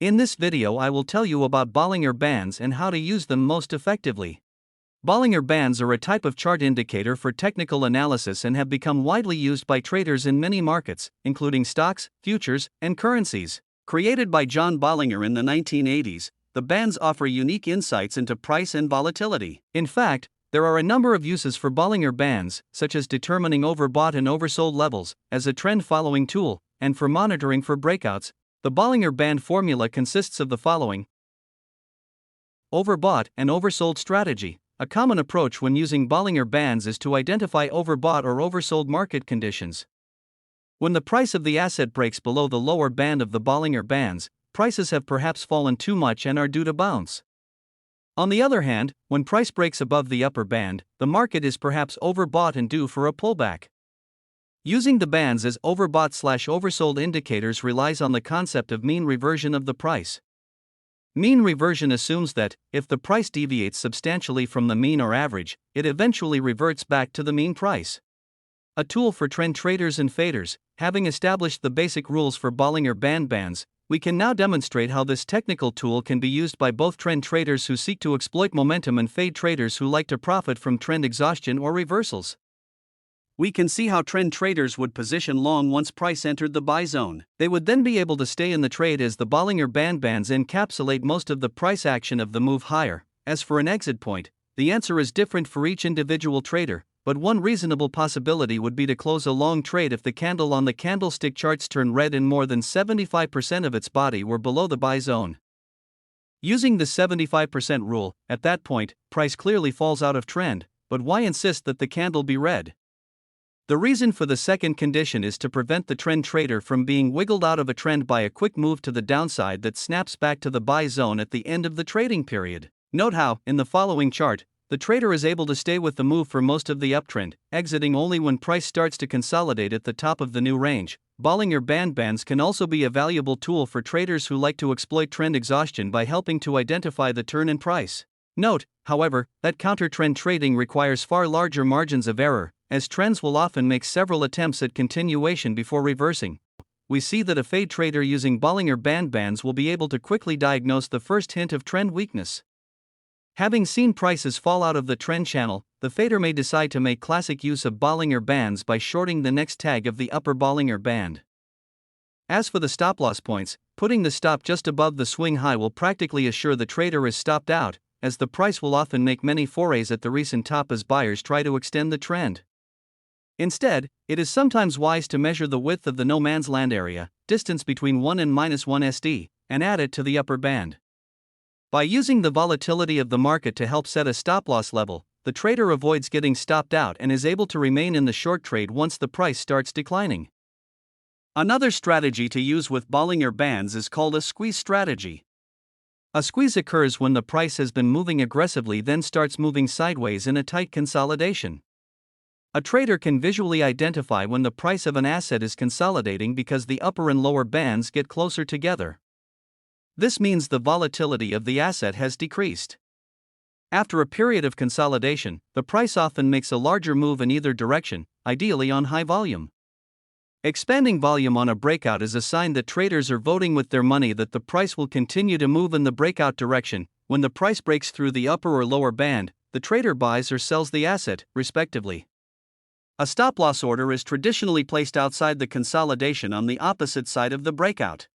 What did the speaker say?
In this video I will tell you about Bollinger Bands and how to use them most effectively. Bollinger Bands are a type of chart indicator for technical analysis and have become widely used by traders in many markets, including stocks, futures, and currencies. Created by John Bollinger in the 1980s, the bands offer unique insights into price and volatility. In fact, there are a number of uses for Bollinger Bands, such as determining overbought and oversold levels, as a trend-following tool, and for monitoring for breakouts. The Bollinger Band formula consists of the following. Overbought and oversold strategy. A common approach when using Bollinger Bands is to identify overbought or oversold market conditions. When the price of the asset breaks below the lower band of the Bollinger Bands, prices have perhaps fallen too much and are due to bounce. On the other hand, when price breaks above the upper band, the market is perhaps overbought and due for a pullback. Using the bands as overbought/oversold indicators relies on the concept of mean reversion of the price. Mean reversion assumes that, if the price deviates substantially from the mean or average, it eventually reverts back to the mean price. A tool for trend traders and faders. Having established the basic rules for Bollinger Band bands, we can now demonstrate how this technical tool can be used by both trend traders who seek to exploit momentum and fade traders who like to profit from trend exhaustion or reversals. We can see how trend traders would position long once price entered the buy zone. They would then be able to stay in the trade as the Bollinger Band bands encapsulate most of the price action of the move higher. As for an exit point, the answer is different for each individual trader, but one reasonable possibility would be to close a long trade if the candle on the candlestick charts turned red and more than 75% of its body were below the buy zone. Using the 75% rule, at that point, price clearly falls out of trend, but why insist that the candle be red? The reason for the second condition is to prevent the trend trader from being wiggled out of a trend by a quick move to the downside that snaps back to the buy zone at the end of the trading period. Note how, in the following chart, the trader is able to stay with the move for most of the uptrend, exiting only when price starts to consolidate at the top of the new range. Bollinger Band bands can also be a valuable tool for traders who like to exploit trend exhaustion by helping to identify the turn in price. Note, however, that counter-trend trading requires far larger margins of error, as trends will often make several attempts at continuation before reversing. We see that a fade trader using Bollinger Band bands will be able to quickly diagnose the first hint of trend weakness. Having seen prices fall out of the trend channel, the fader may decide to make classic use of Bollinger Bands by shorting the next tag of the upper Bollinger Band. As for the stop-loss points, putting the stop just above the swing high will practically assure the trader is stopped out, as the price will often make many forays at the recent top as buyers try to extend the trend. Instead, it is sometimes wise to measure the width of the no man's land area, distance between 1 and -1 SD, and add it to the upper band. By using the volatility of the market to help set a stop-loss level, the trader avoids getting stopped out and is able to remain in the short trade once the price starts declining. Another strategy to use with Bollinger Bands is called a squeeze strategy. A squeeze occurs when the price has been moving aggressively then starts moving sideways in a tight consolidation. A trader can visually identify when the price of an asset is consolidating because the upper and lower bands get closer together. This means the volatility of the asset has decreased. After a period of consolidation, the price often makes a larger move in either direction, ideally on high volume. Expanding volume on a breakout is a sign that traders are voting with their money that the price will continue to move in the breakout direction. When the price breaks through the upper or lower band, the trader buys or sells the asset, respectively. A stop-loss order is traditionally placed outside the consolidation on the opposite side of the breakout.